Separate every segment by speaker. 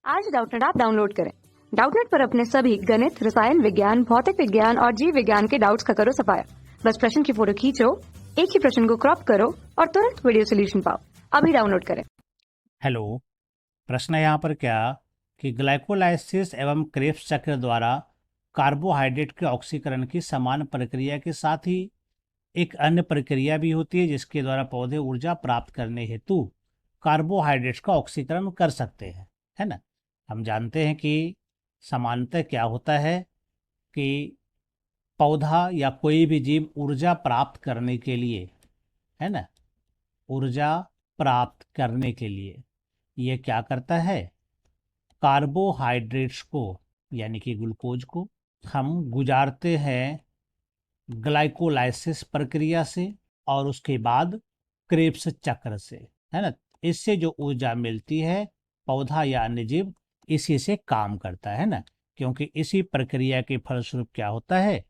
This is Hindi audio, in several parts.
Speaker 1: आज डाउटनेट ऐप डाउनलोड करें। डाउटनेट पर अपने सभी गणित, रसायन विज्ञान, भौतिक विज्ञान और जीव विज्ञान के डाउट्स का करो सफाया। बस प्रश्न की फोटो खींचो, एक ही प्रश्न को क्रॉप करो और तुरंत वीडियो सोल्यूशन पाओ। अभी डाउनलोड करें।
Speaker 2: हेलो, प्रश्न है यहाँ पर क्या कि ग्लाइकोलाइसिस एवं क्रेब्स चक्र द्वारा कार्बोहाइड्रेट के ऑक्सीकरण की समान प्रक्रिया के साथ ही एक अन्य प्रक्रिया भी होती है जिसके द्वारा पौधे ऊर्जा प्राप्त करने हेतु कार्बोहाइड्रेट्स का ऑक्सीकरण कर सकते हैं, है ना। हम जानते हैं कि सामान्यतः क्या होता है कि पौधा या कोई भी जीव ऊर्जा प्राप्त करने के लिए, है ना, ऊर्जा प्राप्त करने के लिए ये क्या करता है, कार्बोहाइड्रेट्स को यानी कि ग्लूकोज को हम गुजारते हैं ग्लाइकोलाइसिस प्रक्रिया से और उसके बाद क्रेब्स चक्र से, है ना। इससे जो ऊर्जा मिलती है पौधा या अन्य जीव इसी से काम करता है ना, क्योंकि इसी प्रक्रिया के फलस्वरूप क्या होता है,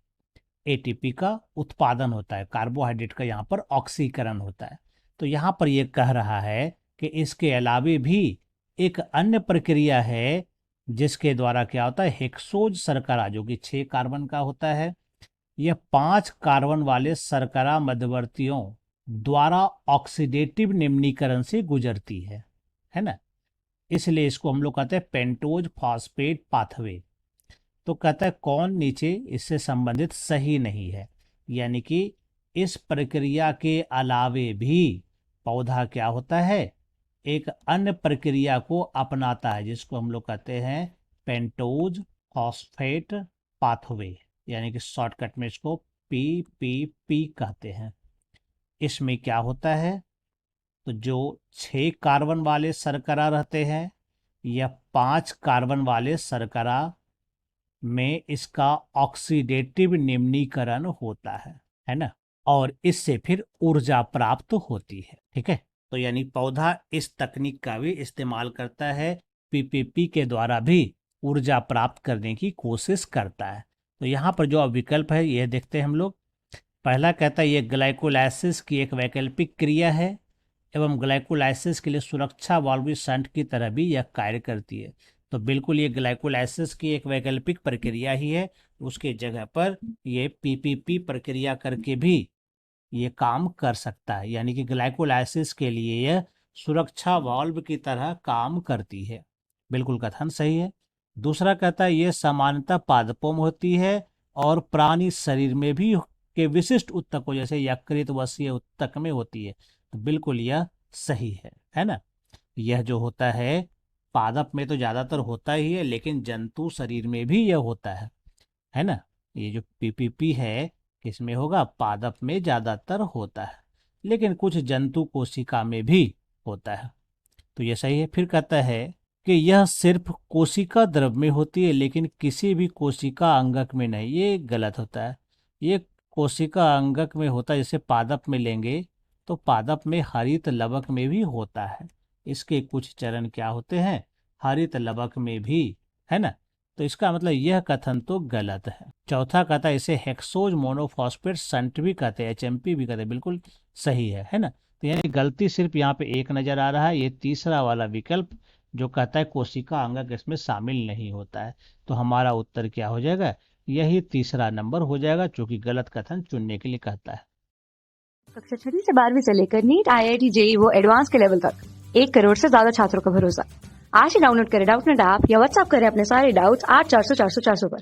Speaker 2: एटीपी का उत्पादन होता है, कार्बोहाइड्रेट का यहाँ पर ऑक्सीकरण होता है। तो यहाँ पर ये कह रहा है कि इसके अलावे भी एक अन्य प्रक्रिया है जिसके द्वारा क्या होता है, हेक्सोज शर्करा जो कि 6 कार्बन का होता है, यह 5 कार्बन वाले शर्करा मध्यवर्तियों द्वारा ऑक्सीडेटिव निम्नीकरण से गुजरती है ना। इसलिए इसको हम लोग कहते हैं पेंटोज फॉस्फेट पाथवे। तो कहता है कौन नीचे इससे संबंधित सही नहीं है, यानी कि इस प्रक्रिया के अलावे भी पौधा क्या होता है, एक अन्य प्रक्रिया को अपनाता है जिसको हम लोग कहते हैं पेंटोज फॉस्फेट पाथवे, यानी कि शॉर्टकट में इसको पीपीपी कहते हैं। इसमें क्या होता है, तो जो 6 कार्बन वाले शर्करा रहते हैं या 5 कार्बन वाले शर्करा में इसका ऑक्सीडेटिव निम्नीकरण होता है ना, और इससे फिर ऊर्जा प्राप्त होती है। ठीक है, तो यानी पौधा इस तकनीक का भी इस्तेमाल करता है, पीपीपी के द्वारा भी ऊर्जा प्राप्त करने की कोशिश करता है। तो यहाँ पर जो विकल्प है यह देखते हैं हम लोग। पहला कहता है ये ग्लाइकोलाइसिस की एक वैकल्पिक क्रिया है एवं ग्लाइकोलाइसिस के लिए सुरक्षा वाल्व शंट की तरह भी यह कार्य करती है। तो बिल्कुल ये ग्लाइकोलाइसिस की एक वैकल्पिक प्रक्रिया ही है, उसके जगह पर ये पीपीपी प्रक्रिया करके भी ये काम कर सकता है, यानी कि ग्लाइकोलाइसिस के लिए यह सुरक्षा वाल्व की तरह काम करती है। बिल्कुल कथन सही है। दूसरा कहता है ये सामान्यतः पादपों में होती है और प्राणी शरीर में भी के विशिष्ट उत्तकों जैसे यकृत वसीय उत्तक में होती है। तो बिल्कुल यह सही है ना। यह जो होता है पादप में तो ज्यादातर होता ही है, लेकिन जंतु शरीर में भी यह होता है ना। ये जो पीपीपी है किसमें होगा, पादप में ज्यादातर होता है, लेकिन कुछ जंतु कोशिका में भी होता है। तो यह सही है। फिर कहता है कि यह सिर्फ कोशिका द्रव में होती है लेकिन किसी भी कोशिका अंगक में नहीं, ये गलत होता है। ये कोशिका अंगक में होता है, जैसे पादप में लेंगे तो पादप में हरित लवक में भी होता है, इसके कुछ चरण क्या होते हैं, हरित लवक में भी, है ना। तो इसका मतलब यह कथन तो गलत है। चौथा कहता है इसे हेक्सोज मोनोफॉस्फेट शंट भी कहते हैं, एचएमपी भी कहते हैं, बिल्कुल सही है ना। तो यानी गलती सिर्फ यहाँ पे एक नजर आ रहा है, ये तीसरा वाला विकल्प जो कहता है कोशिका अंगक इसमें शामिल नहीं होता है। तो हमारा उत्तर क्या हो जाएगा, यही तीसरा नंबर हो जाएगा, जो कि गलत कथन चुनने के लिए कहता है।
Speaker 1: कक्षा 6 से 12वीं से लेकर नीट, IIT, जेईई वो एडवांस के लेवल तक 1 करोड़ से ज्यादा छात्रों का भरोसा। आज ही डाउनलोड करें डाउटनेट ऐप या व्हाट्सएप करें अपने सारे डाउट्स 8400 400 400 पर।